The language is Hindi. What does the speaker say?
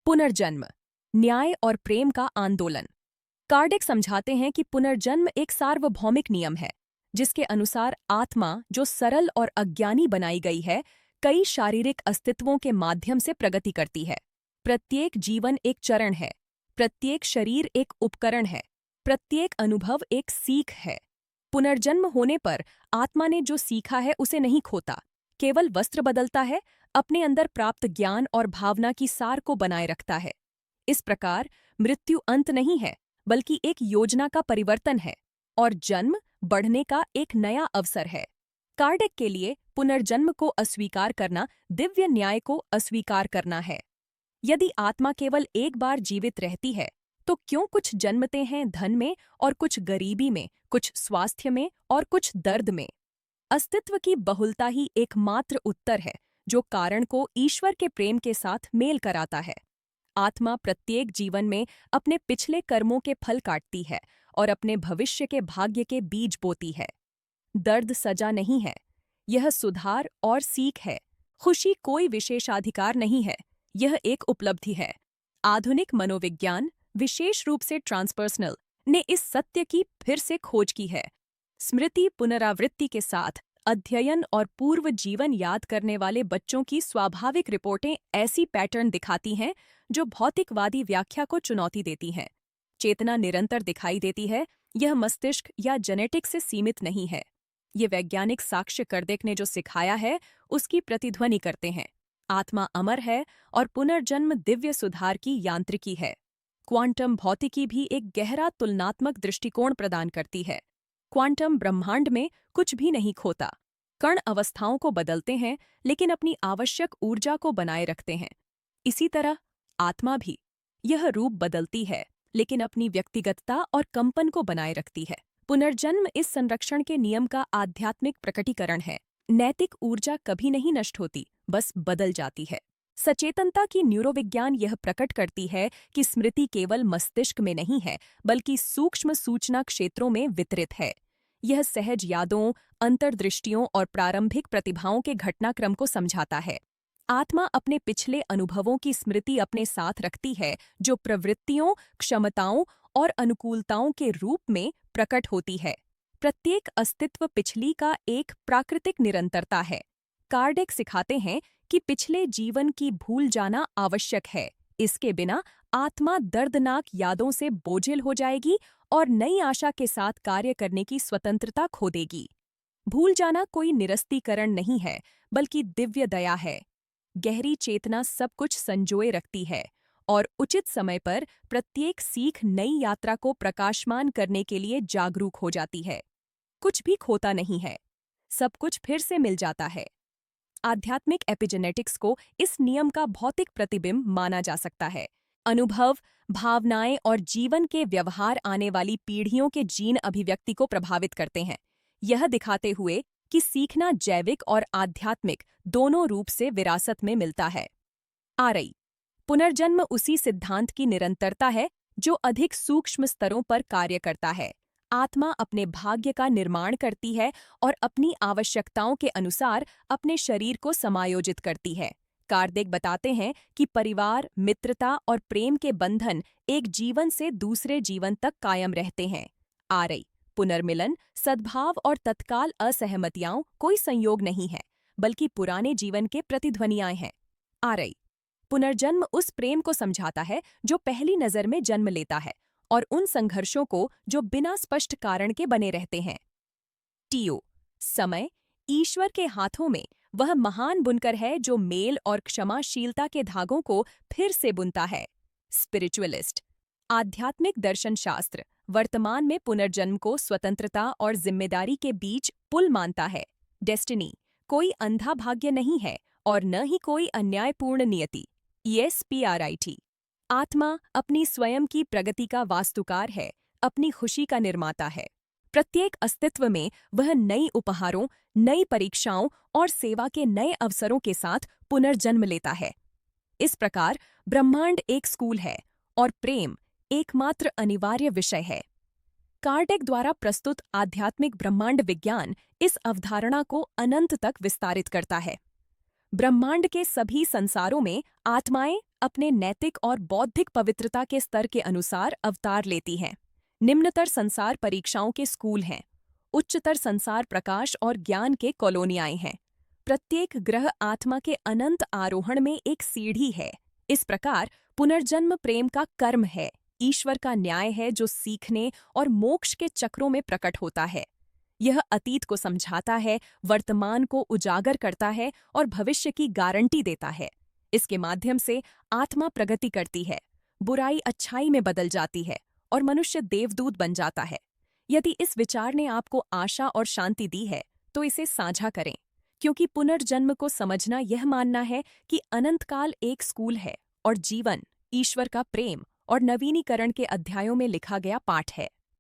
पुनर्जन्म, न्याय और प्रेम का आंदोलन। कार्डिक समझाते हैं कि पुनर्जन्म एक सार्वभौमिक नियम है जिसके अनुसार आत्मा जो सरल और अज्ञानी बनाई गई है, कई शारीरिक अस्तित्वों के माध्यम से प्रगति करती है। प्रत्येक जीवन एक चरण है, प्रत्येक शरीर एक उपकरण है, प्रत्येक अनुभव एक सीख है। पुनर्जन्म होने पर आत्मा ने जो सीखा है उसे नहीं खोता, केवल वस्त्र बदलता है, अपने अंदर प्राप्त ज्ञान और भावना की सार को बनाए रखता है। इस प्रकार मृत्यु अंत नहीं है, बल्कि एक योजना का परिवर्तन है और जन्म बढ़ने का एक नया अवसर है। कार्डिक के लिए पुनर्जन्म को अस्वीकार करना दिव्य न्याय को अस्वीकार करना है। यदि आत्मा केवल एक बार जीवित रहती है, तो क्यों कुछ जन्मते हैं धन में और कुछ गरीबी में, कुछ स्वास्थ्य में और कुछ दर्द में? अस्तित्व की बहुलता ही एकमात्र उत्तर है जो कारण को ईश्वर के प्रेम के साथ मेल कराता है। आत्मा प्रत्येक जीवन में अपने पिछले कर्मों के फल काटती है और अपने भविष्य के भाग्य के बीज बोती है। दर्द सजा नहीं है, यह सुधार और सीख है। खुशी कोई विशेषाधिकार नहीं है, यह एक उपलब्धि है। आधुनिक मनोविज्ञान, विशेष रूप से ट्रांसपर्सनल, ने इस सत्य की फिर से खोज की है। स्मृति पुनरावृत्ति के साथ अध्ययन और पूर्व जीवन याद करने वाले बच्चों की स्वाभाविक रिपोर्टें ऐसी पैटर्न दिखाती हैं जो भौतिकवादी व्याख्या को चुनौती देती हैं। चेतना निरंतर दिखाई देती है, यह मस्तिष्क या जेनेटिक्स से सीमित नहीं है। ये वैज्ञानिक साक्ष्य कार्डिक ने जो सिखाया है उसकी प्रतिध्वनि करते हैं। आत्मा अमर है और पुनर्जन्म दिव्य सुधार की यांत्रिकी है। क्वांटम भौतिकी भी एक गहरा तुलनात्मक दृष्टिकोण प्रदान करती है। क्वांटम ब्रह्मांड में कुछ भी नहीं खोता। कण अवस्थाओं को बदलते हैं लेकिन अपनी आवश्यक ऊर्जा को बनाए रखते हैं। इसी तरह आत्मा भी, यह रूप बदलती है लेकिन अपनी व्यक्तिगतता और कंपन को बनाए रखती है। पुनर्जन्म इस संरक्षण के नियम का आध्यात्मिक प्रकटीकरण है। नैतिक ऊर्जा कभी नहीं नष्ट होती, बस बदल जाती है। सचेतनता की न्यूरोविज्ञान यह प्रकट करती है कि स्मृति केवल मस्तिष्क में नहीं है, बल्कि सूक्ष्म सूचना क्षेत्रों में वितरित है। यह सहज यादों, अंतर्दृष्टियों और प्रारंभिक प्रतिभाओं के घटनाक्रम को समझाता है। आत्मा अपने पिछले अनुभवों की स्मृति अपने साथ रखती है, जो प्रवृत्तियों, क्षमताओं और अनुकूलताओं के रूप में प्रकट होती है। प्रत्येक अस्तित्व पिछली का एक प्राकृतिक निरंतरता है। कार्डिक सिखाते हैं कि पिछले जीवन की भूल जाना आवश्यक है। इसके बिना आत्मा दर्दनाक यादों से बोझिल हो जाएगी और नई आशा के साथ कार्य करने की स्वतंत्रता खो देगी। भूल जाना कोई निरस्तीकरण नहीं है, बल्कि दिव्य दया है। गहरी चेतना सब कुछ संजोए रखती है और उचित समय पर प्रत्येक सीख नई यात्रा को प्रकाशमान करने के लिए जागरूक हो जाती है। कुछ भी खोता नहीं है, सब कुछ फिर से मिल जाता है। आध्यात्मिक एपिजेनेटिक्स को इस नियम का भौतिक प्रतिबिंब माना जा सकता है। अनुभव, भावनाएं और जीवन के व्यवहार आने वाली पीढ़ियों के जीन अभिव्यक्ति को प्रभावित करते हैं, यह दिखाते हुए कि सीखना जैविक और आध्यात्मिक दोनों रूप से विरासत में मिलता है। पुनर्जन्म उसी सिद्धांत की निरंतरता है जो अधिक सूक्ष्म स्तरों पर कार्य करता है। आत्मा अपने भाग्य का निर्माण करती है और अपनी आवश्यकताओं के अनुसार अपने शरीर को समायोजित करती है। कार्डिक बताते हैं कि परिवार, मित्रता और प्रेम के बंधन एक जीवन से दूसरे जीवन तक कायम रहते हैं। पुनर्मिलन, सद्भाव और तत्काल असहमतियां कोई संयोग नहीं है, बल्कि पुराने जीवन के प्रतिध्वनियां हैं। पुनर्जन्म उस प्रेम को समझाता है जो पहली नजर में जन्म लेता है और उन संघर्षों को जो बिना स्पष्ट कारण के बने रहते हैं। समय ईश्वर के हाथों में वह महान बुनकर है जो मेल और क्षमाशीलता के धागों को फिर से बुनता है। स्पिरिचुअलिस्ट, आध्यात्मिक दर्शन शास्त्र वर्तमान में पुनर्जन्म को स्वतंत्रता और जिम्मेदारी के बीच पुल मानता है। डेस्टिनी, कोई अंधा भाग्य नहीं है और न ही कोई अन्यायपूर्ण नियति। ESPRIT, आत्मा अपनी स्वयं की प्रगति का वास्तुकार है, अपनी खुशी का निर्माता है। प्रत्येक अस्तित्व में वह नई उपहारों, नई परीक्षाओं और सेवा के नए अवसरों के साथ पुनर्जन्म लेता है। इस प्रकार ब्रह्मांड एक स्कूल है और प्रेम एकमात्र अनिवार्य विषय है। कार्डिक द्वारा प्रस्तुत आध्यात्मिक ब्रह्मांड विज्ञान इस अवधारणा को अनंत तक विस्तारित करता है। ब्रह्मांड के सभी संसारों में आत्माएं अपने नैतिक और बौद्धिक पवित्रता के स्तर के अनुसार अवतार लेती हैं। निम्नतर संसार परीक्षाओं के स्कूल हैं। उच्चतर संसार प्रकाश और ज्ञान के कॉलोनियाएं हैं। प्रत्येक ग्रह आत्मा के अनंत आरोहण में एक सीढ़ी है। इस प्रकार पुनर्जन्म प्रेम का कर्म है, ईश्वर का न्याय है जो सीखने और मोक्ष के चक्रों में प्रकट होता है। यह अतीत को समझाता है, वर्तमान को उजागर करता है और भविष्य की गारंटी देता है। इसके माध्यम से आत्मा प्रगति करती है, बुराई अच्छाई में बदल जाती है और मनुष्य देवदूत बन जाता है। यदि इस विचार ने आपको आशा और शांति दी है तो इसे साझा करें, क्योंकि पुनर्जन्म को समझना यह मानना है कि अनंतकाल एक स्कूल है और जीवन ईश्वर का प्रेम और नवीनीकरण के अध्यायों में लिखा गया पाठ है।